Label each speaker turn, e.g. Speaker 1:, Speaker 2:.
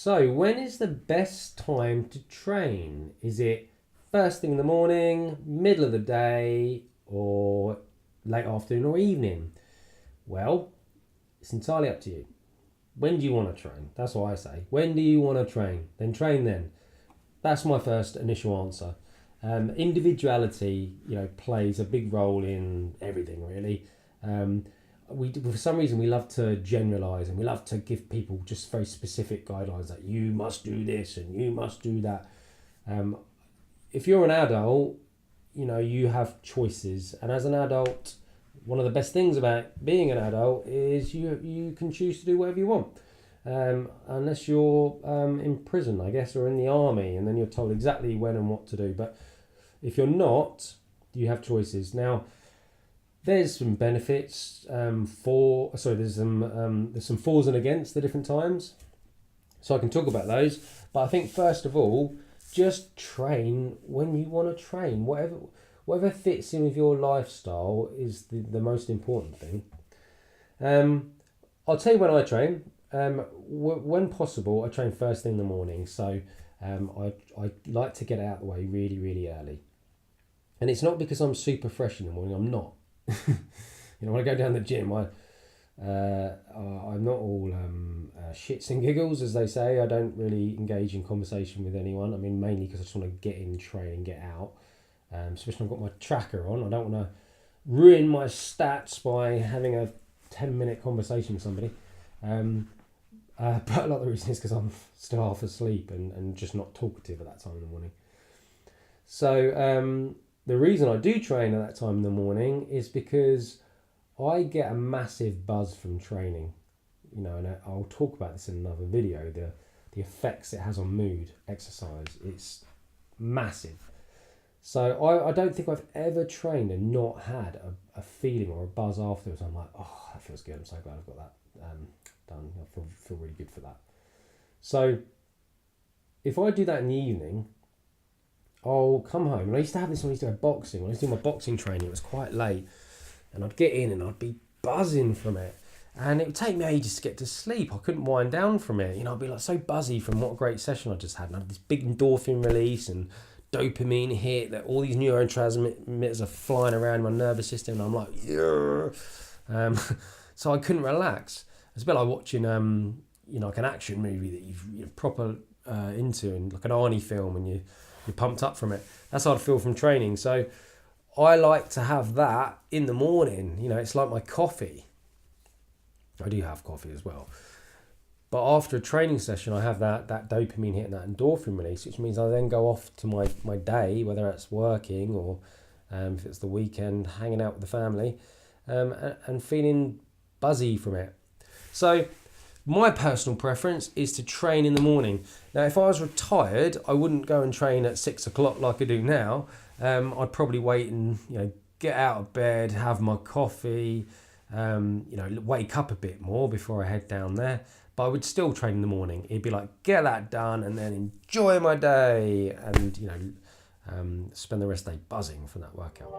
Speaker 1: So, when is the best time to train? Is it first thing in the morning, middle of the day, or late afternoon or evening? Well, it's entirely up to you. When do you want to train? That's what I say. When do you want to train? Then train then. That's my first initial answer. Individuality, plays a big role in everything really. For some reason we love to generalize and we love to give people just very specific guidelines that you must do this and you must do that. If you're an adult, you have choices, and as an adult, one of the best things about being an adult is you can choose to do whatever you want, unless you're in prison, I guess, or in the army, and then you're told exactly when and what to do. But if you're not, you have choices. Now, there's some benefits there's some fors and against the different times, so I can talk about those. But I think first of all, just train when you want to train. Whatever fits in with your lifestyle is the most important thing. I'll tell you when I train. When possible, I train first thing in the morning. So I like to get out of the way really, really early. And it's not because I'm super fresh in the morning. I'm not. When I go down the gym, I'm not all shits and giggles, as they say. I don't really engage in conversation with anyone. I mean, mainly because I just want to get in, train, and get out. Especially when I've got my tracker on. I don't want to ruin my stats by having a 10-minute conversation with somebody. But a lot of the reason is because I'm still half asleep and just not talkative at that time in the morning. So the reason I do train at that time in the morning is because I get a massive buzz from training. And I'll talk about this in another video, the effects it has on mood, exercise. It's massive. So I don't think I've ever trained and not had a feeling or a buzz afterwards. I'm like, oh, that feels good. I'm so glad I've got that done. I feel really good for that. So if I do that in the evening, I'll come home. And I used to have this when I used to go boxing. When I used to do my boxing training, it was quite late. And I'd get in and I'd be buzzing from it. And it would take me ages to get to sleep. I couldn't wind down from it. I'd be like so buzzy from what a great session I just had. And I had this big endorphin release and dopamine hit, that all these neurotransmitters are flying around my nervous system, and I'm like, yeah. So I couldn't relax. It's a bit like watching, like an action movie that you're proper into, and like an Arnie film, and you're pumped up from it. That's how I feel from training. So I like to have that in the morning. It's like my coffee. I do have coffee as well. But after a training session, I have that dopamine hit and that endorphin release, which means I then go off to my day, whether it's working or if it's the weekend, hanging out with the family, and feeling buzzy from it. So my personal preference is to train in the morning. Now, if I was retired, I wouldn't go and train at 6 o'clock like I do now. I'd probably wait and get out of bed, have my coffee, wake up a bit more before I head down there. But I would still train in the morning. It'd be like, get that done and then enjoy my day and, spend the rest of the day buzzing from that workout.